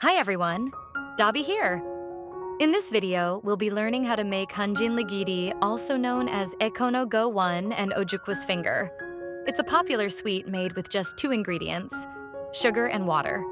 Hi everyone, Dabi here. In this video, we'll be learning how to make Hanjin Ligidi, also known as Ekono Go 1 and Ojukwa's Finger. It's a popular sweet made with just two ingredients, sugar and water.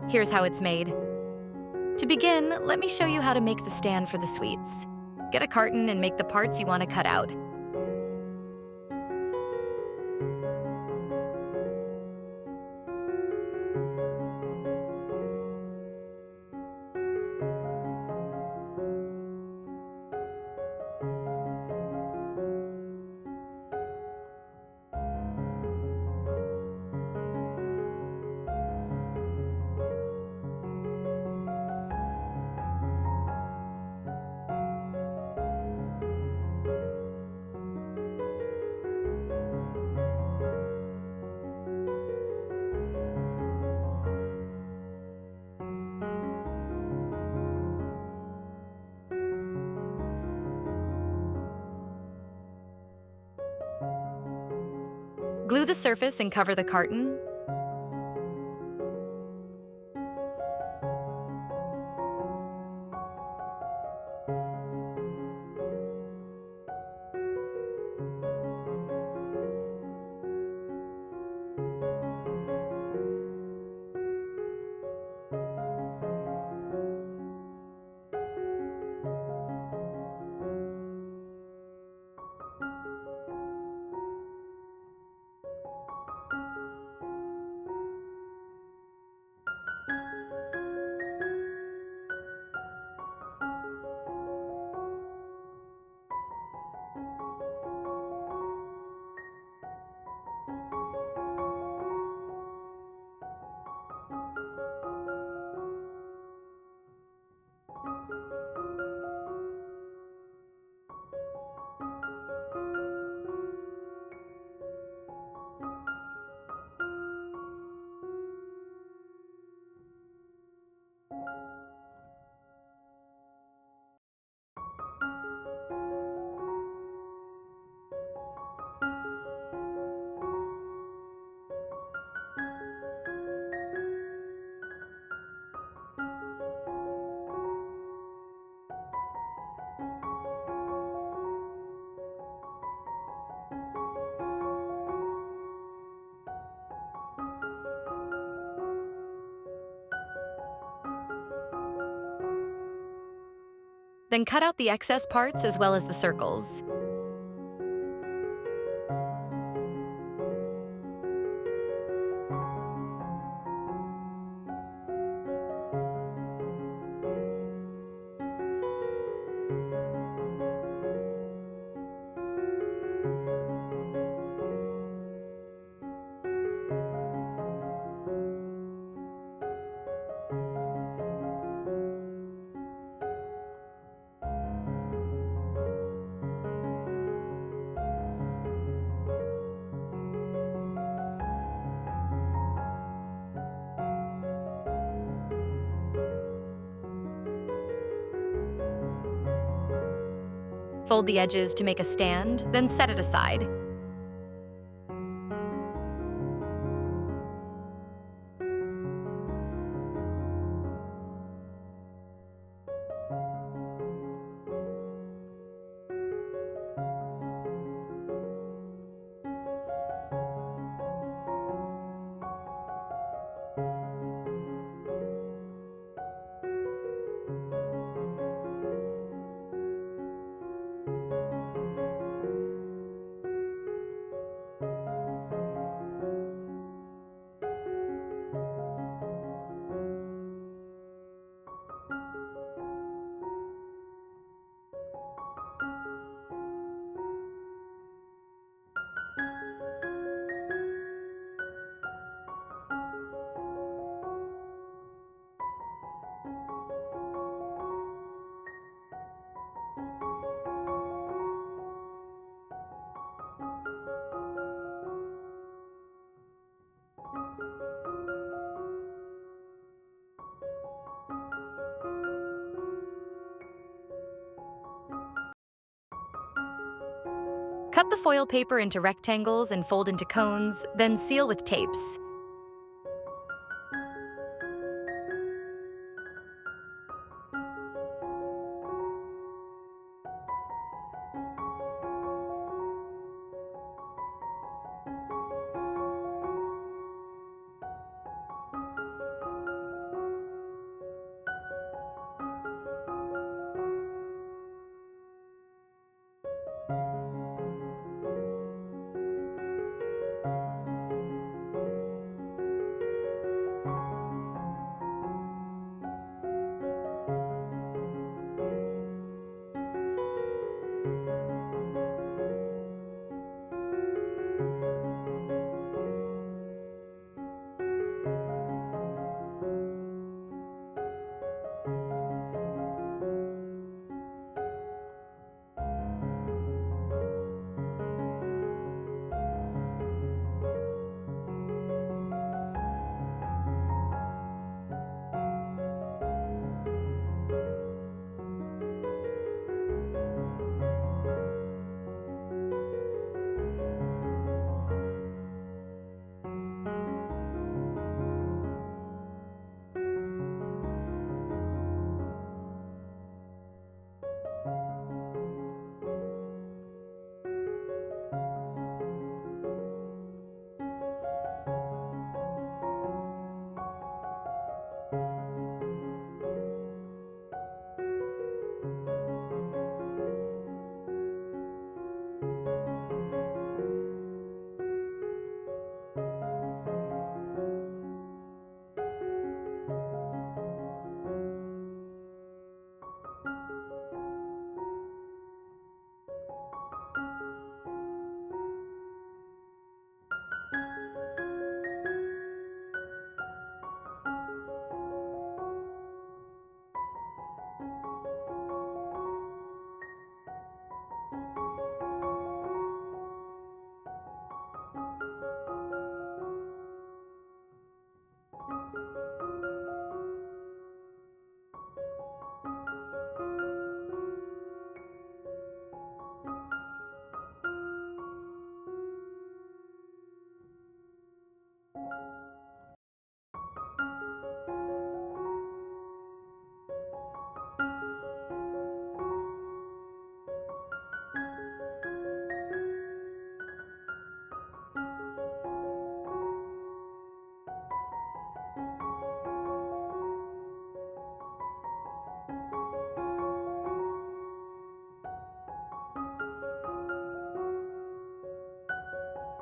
Here's how it's made. To begin, let me show you how to make the stand for the sweets. Get a carton and make the parts you want to cut out. Glue the surface and cover the carton. Then cut out the excess parts as well as the circles. Fold the edges to make a stand, then set it aside. Cut the foil paper into rectangles and fold into cones, then seal with tapes.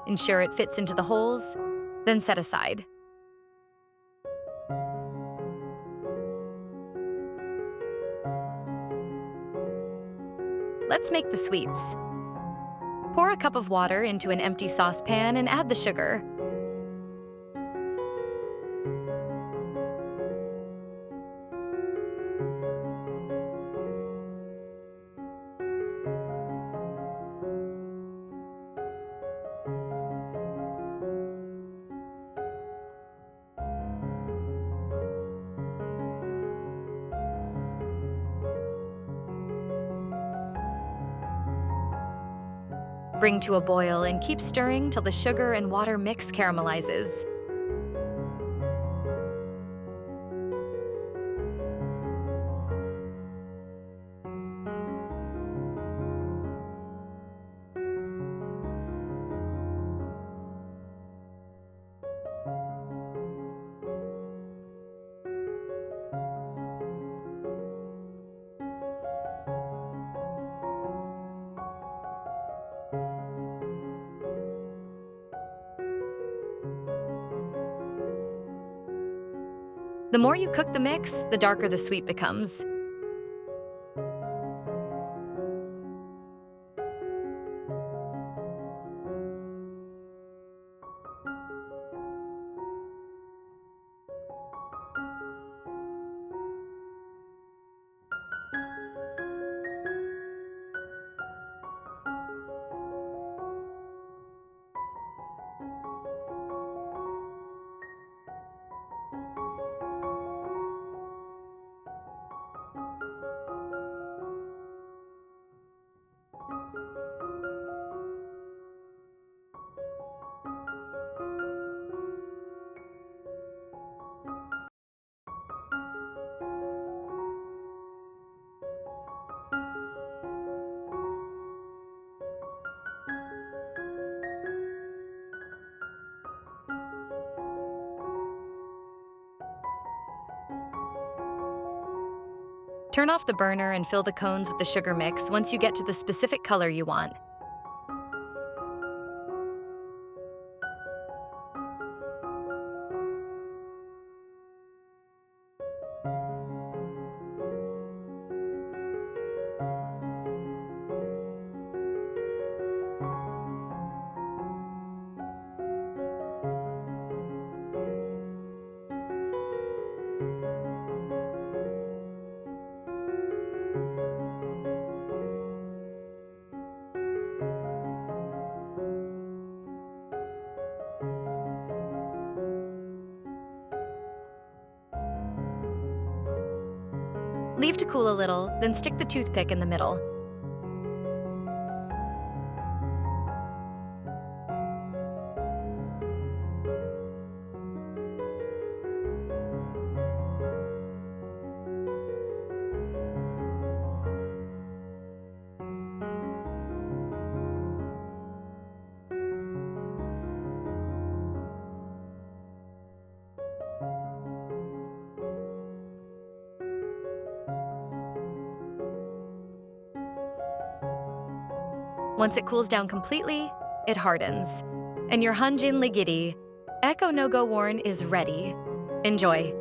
Ensure it fits into the holes, then set aside. Let's make the sweets. Pour a cup of water into an empty saucepan and add the sugar. Bring to a boil and keep stirring till the sugar and water mix caramelizes. The more you cook the mix, the darker the sweet becomes. Turn off the burner and fill the cones with the sugar mix once you get to the specific color you want. Leave to cool a little, then stick the toothpick in the middle. Once it cools down completely, it hardens. And your Hanjin Ligidi, Eko no Go Warn is ready. Enjoy.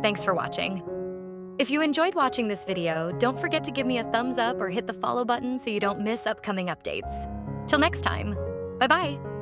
Thanks for watching. If you enjoyed watching this video, don't forget to give me a thumbs up or hit the follow button so you don't miss upcoming updates. Till next time, bye-bye.